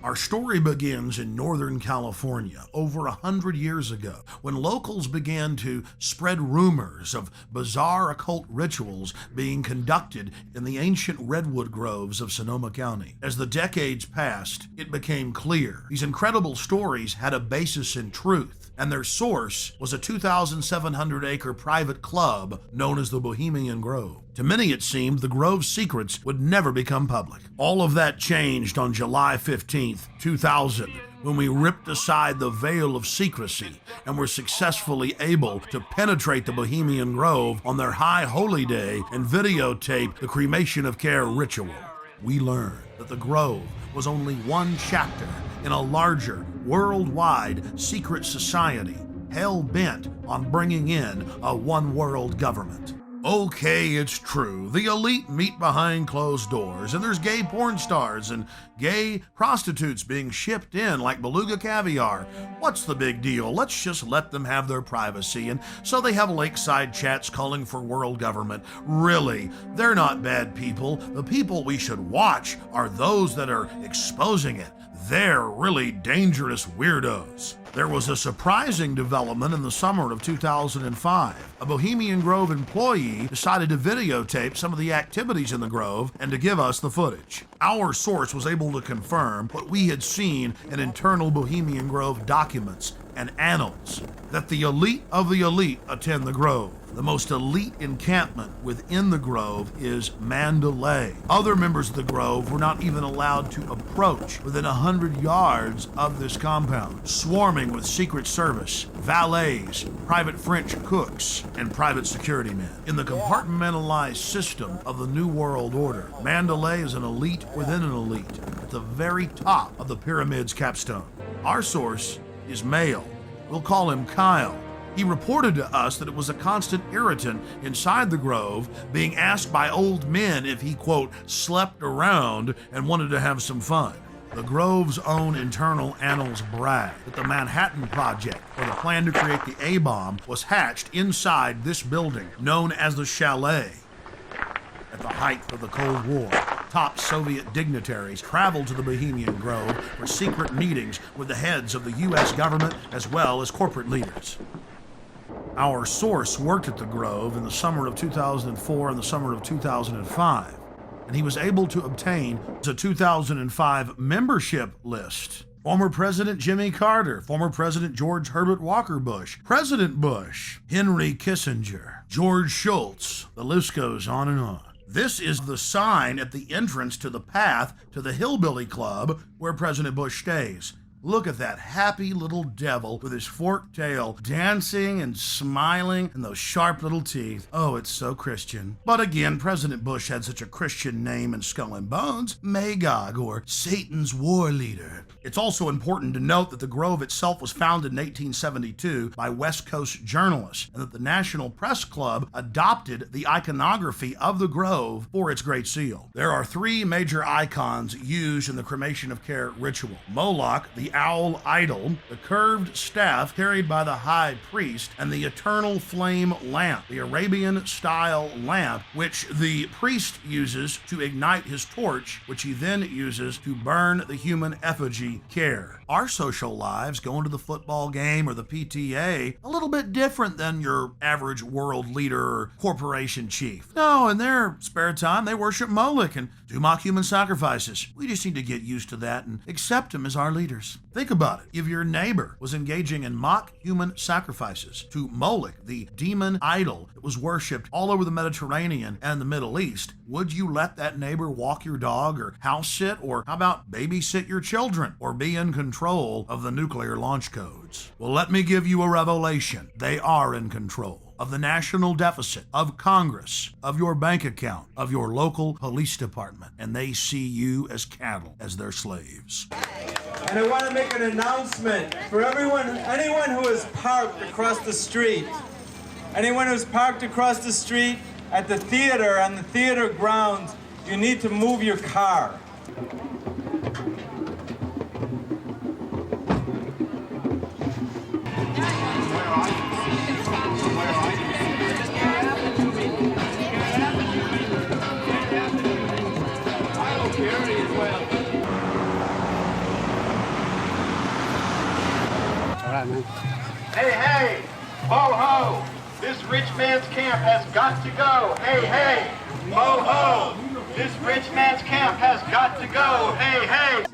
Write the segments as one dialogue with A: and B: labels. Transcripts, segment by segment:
A: Our story begins in Northern California over 100 years ago when locals began to spread rumors of bizarre occult rituals being conducted in the ancient redwood groves of Sonoma County. As the decades passed, it became clear these incredible stories had a basis in truth, and their source was a 2,700-acre private club known as the Bohemian Grove. To many, it seemed the Grove's secrets would never become public. All of that changed on July 15th, 2000, when we ripped aside the veil of secrecy and were successfully able to penetrate the Bohemian Grove on their high holy day and videotape the cremation of care ritual. We learned that the Grove was only one chapter in a larger, worldwide secret society hell-bent on bringing in a one-world government. Okay, it's true. The elite meet behind closed doors, and there's gay porn stars and gay prostitutes being shipped in like beluga caviar. What's the big deal? Let's just let them have their privacy. And so they have lakeside chats calling for world government. Really, they're not bad people. The people we should watch are those that are exposing it. They're really dangerous weirdos. There was a surprising development in the summer of 2005. A Bohemian Grove employee decided to videotape some of the activities in the Grove and to give us the footage. Our source was able to confirm what we had seen in internal Bohemian Grove documents and annals, that the elite of the elite attend the Grove. The most elite encampment within the Grove is Mandalay. Other members of the Grove were not even allowed to approach within 100 yards of this compound, swarming with Secret Service, valets, private French cooks, and private security men. In the compartmentalized system of the New World Order, Mandalay is an elite within an elite, at the very top of the pyramid's capstone. Our source is male. We'll call him Kyle. He reported to us that it was a constant irritant inside the Grove, being asked by old men if he, quote, slept around and wanted to have some fun. The Grove's own internal annals brag that the Manhattan Project, or the plan to create the A-bomb, was hatched inside this building, known as the Chalet. At the height of the Cold War, top Soviet dignitaries traveled to the Bohemian Grove for secret meetings with the heads of the U.S. government as well as corporate leaders. Our source worked at the Grove in the summer of 2004 and the summer of 2005, and he was able to obtain a 2005 membership list. Former President Jimmy Carter, former President George Herbert Walker Bush, President Bush, Henry Kissinger, George Shultz, the list goes on and on. This is the sign at the entrance to the path to the Hillbilly Club where President Bush stays. Look at that happy little devil with his forked tail dancing and smiling and those sharp little teeth. Oh, it's so Christian. But again, President Bush had such a Christian name in Skull and Bones, Magog, or Satan's war leader. It's also important to note that the Grove itself was founded in 1872 by West Coast journalists, and that the National Press Club adopted the iconography of the Grove for its Great Seal. There are three major icons used in the cremation of care ritual. Moloch, the owl idol, the curved staff carried by the high priest, and the eternal flame lamp, the Arabian-style lamp, which the priest uses to ignite his torch, which he then uses to burn the human effigy care. Our social lives, going to the football game or the PTA, a little bit different than your average world leader or corporation chief. No, in their spare time, they worship Moloch and do mock human sacrifices. We just need to get used to that and accept them as our leaders. Think about it. If your neighbor was engaging in mock human sacrifices to Moloch, the demon idol that was worshipped all over the Mediterranean and the Middle East, would you let that neighbor walk your dog or house sit, or how about babysit your children, or be in control of the nuclear launch codes? Well, let me give you a revelation. They are in control of the national deficit, of Congress, of your bank account, of your local police department, and they see you as cattle, as their slaves.
B: And I want to make an announcement for anyone who is parked across the street. Anyone who's parked across the street at the theater, on the theater grounds, you need to move your car.
C: right, man.
D: Hey, hey, ho, ho, this rich man's camp has got to go. Hey, hey, ho, ho, this rich man's camp has got to go. Hey, hey.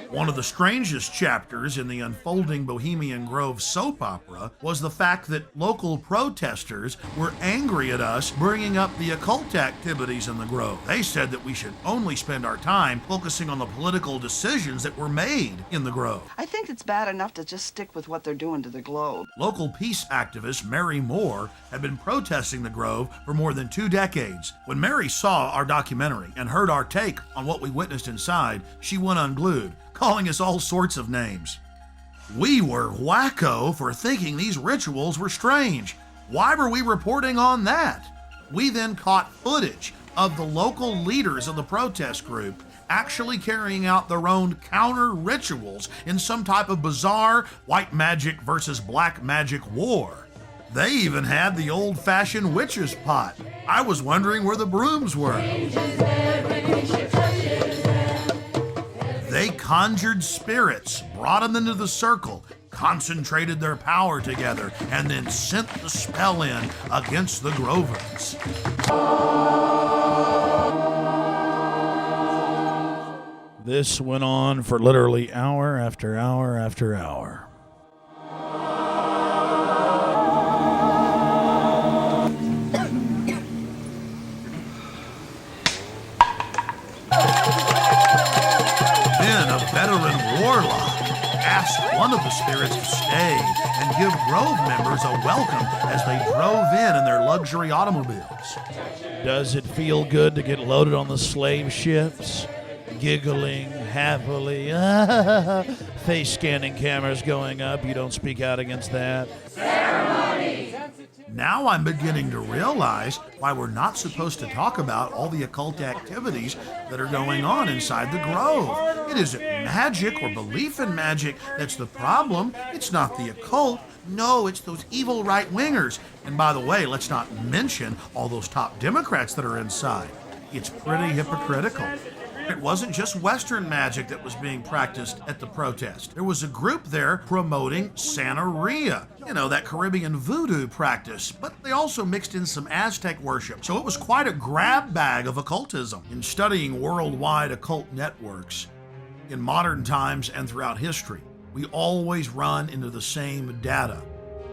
A: One of the strangest chapters in the unfolding Bohemian Grove soap opera was the fact that local protesters were angry at us bringing up the occult activities in the Grove. They said that we should only spend our time focusing on the political decisions that were made in the Grove.
E: I think it's bad enough to just stick with what they're doing to the globe.
A: Local peace activist Mary Moore had been protesting the Grove for more than 2 decades. When Mary saw our documentary and heard our take on what we witnessed inside, she went unglued, calling us all sorts of names. We were wacko for thinking these rituals were strange. Why were we reporting on that? We then caught footage of the local leaders of the protest group actually carrying out their own counter rituals in some type of bizarre white magic versus black magic war. They even had the old-fashioned witch's pot. I was wondering where the brooms were. They conjured spirits, brought them into the circle, concentrated their power together, and then sent the spell in against the Grovers.
F: This went on for literally hour after hour after hour.
A: Then a veteran warlock asked one of the spirits to stay and give Grove members a welcome as they drove in their luxury automobiles.
F: Does it feel good to get loaded on the slave ships? Giggling happily, face scanning cameras going up. You don't speak out against that.
A: Now I'm beginning to realize why we're not supposed to talk about all the occult activities that are going on inside the Grove. It isn't magic or belief in magic that's the problem. It's not the occult. No, it's those evil right-wingers. And by the way, let's not mention all those top Democrats that are inside. It's pretty hypocritical. It wasn't just Western magic that was being practiced at the protest. There was a group there promoting Santeria, that Caribbean voodoo practice, but they also mixed in some Aztec worship. So it was quite a grab bag of occultism. In studying worldwide occult networks, in modern times and throughout history, we always run into the same data.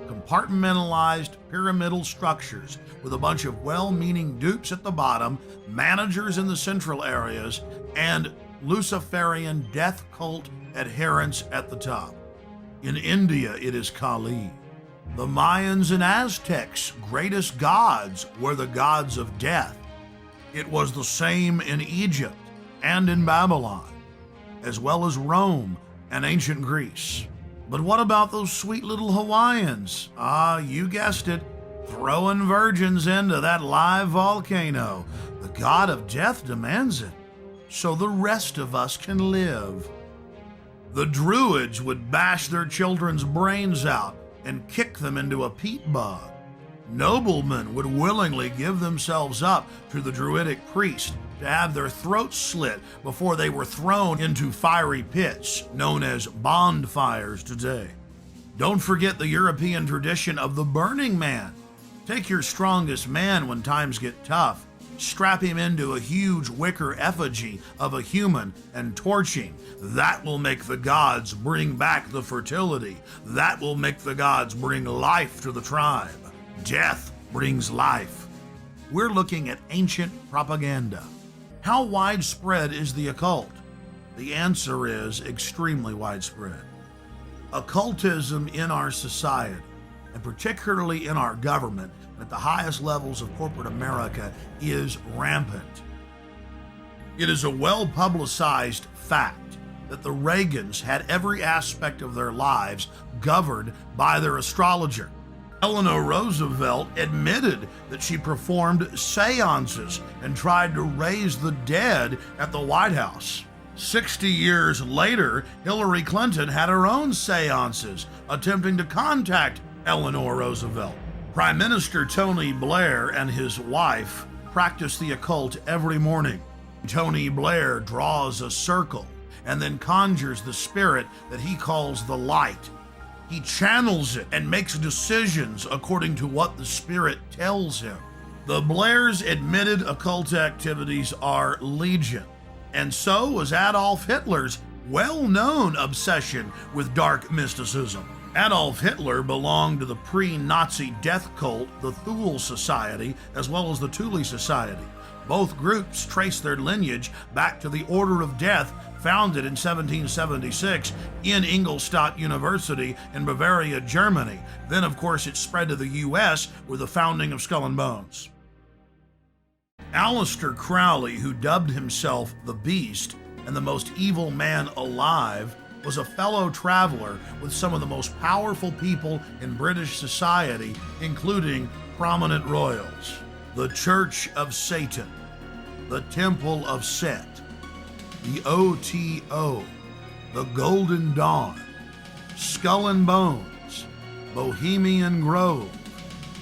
A: Compartmentalized pyramidal structures with a bunch of well-meaning dupes at the bottom, managers in the central areas, and Luciferian death cult adherents at the top. In India, it is Kali. The Mayans and Aztecs' greatest gods were the gods of death. It was the same in Egypt and in Babylon, as well as Rome and ancient Greece. But what about those sweet little Hawaiians? You guessed it, throwing virgins into that live volcano. The god of death demands it, so the rest of us can live. The Druids would bash their children's brains out and kick them into a peat bog. Noblemen would willingly give themselves up to the Druidic priest to have their throats slit before they were thrown into fiery pits, known as bonfires today. Don't forget the European tradition of the Burning Man. Take your strongest man when times get tough, strap him into a huge wicker effigy of a human and torch him. That will make the gods bring back the fertility. That will make the gods bring life to the tribe. Death brings life. We're looking at ancient propaganda. How widespread is the occult? The answer is extremely widespread. Occultism in our society, and particularly in our government, at the highest levels of corporate America, is rampant. It is a well-publicized fact that the Reagans had every aspect of their lives governed by their astrologer. Eleanor Roosevelt admitted that she performed seances and tried to raise the dead at the White House. 60 years later, Hillary Clinton had her own seances attempting to contact Eleanor Roosevelt. Prime Minister Tony Blair and his wife practice the occult every morning. Tony Blair draws a circle and then conjures the spirit that he calls the light He channels it and makes decisions according to what the spirit tells him. The Blairs' admitted occult activities are legion, and so was Adolf Hitler's well-known obsession with dark mysticism. Adolf Hitler belonged to the pre-Nazi death cult, the Thule Society, as well as the Thule Society. Both groups trace their lineage back to the Order of Death, founded in 1776 in Ingolstadt University in Bavaria, Germany. Then, of course, it spread to the U.S. with the founding of Skull and Bones. Aleister Crowley, who dubbed himself the Beast and the most evil man alive, was a fellow traveler with some of the most powerful people in British society, including prominent royals. The Church of Satan, the Temple of Set, the OTO, the Golden Dawn, Skull and Bones, Bohemian Grove,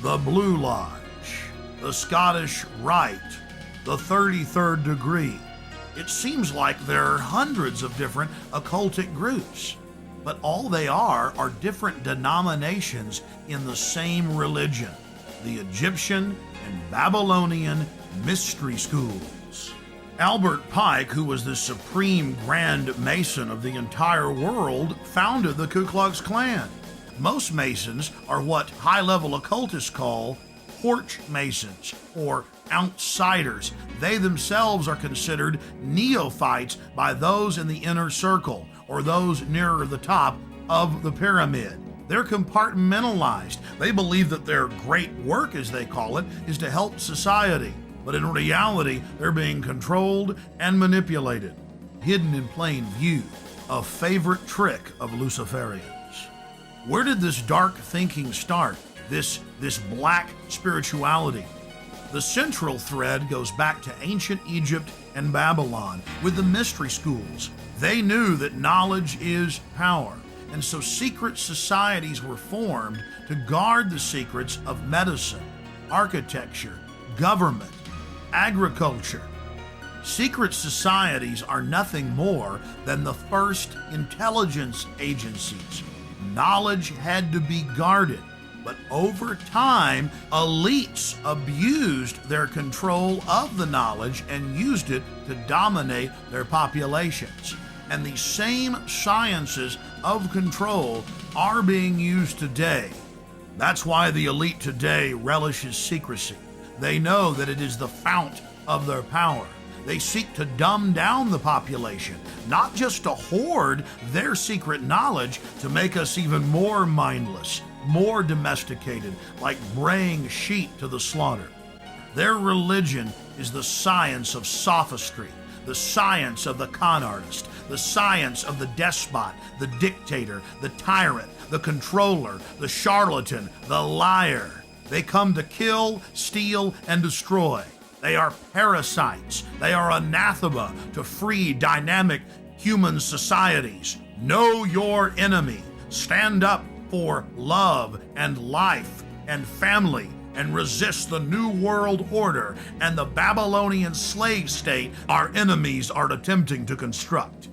A: the Blue Lodge, the Scottish Rite, the 33rd Degree. It seems like there are hundreds of different occultic groups, but all they are different denominations in the same religion, the Egyptian and Babylonian mystery schools. Albert Pike, who was the supreme Grand Mason of the entire world, founded the Ku Klux Klan. Most Masons are what high-level occultists call porch Masons, or outsiders. They themselves are considered neophytes by those in the inner circle, or those nearer the top of the pyramid. They're compartmentalized. They believe that their great work, as they call it, is to help society. But in reality, they're being controlled and manipulated. Hidden in plain view, a favorite trick of Luciferians. Where did this dark thinking start? This black spirituality? The central thread goes back to ancient Egypt and Babylon with the mystery schools. They knew that knowledge is power, and so secret societies were formed to guard the secrets of medicine, architecture, government, agriculture. Secret societies are nothing more than the first intelligence agencies. Knowledge had to be guarded, but over time, elites abused their control of the knowledge and used it to dominate their populations. And the same sciences of control are being used today. That's why the elite today relishes secrecy. They know that it is the fount of their power. They seek to dumb down the population, not just to hoard their secret knowledge to make us even more mindless, more domesticated, like braying sheep to the slaughter. Their religion is the science of sophistry, the science of the con artist, the science of the despot, the dictator, the tyrant, the controller, the charlatan, the liar. They come to kill, steal, and destroy. They are parasites. They are anathema to free, dynamic human societies. Know your enemy. Stand up for love and life and family, and resist the New World Order and the Babylonian slave state our enemies are attempting to construct.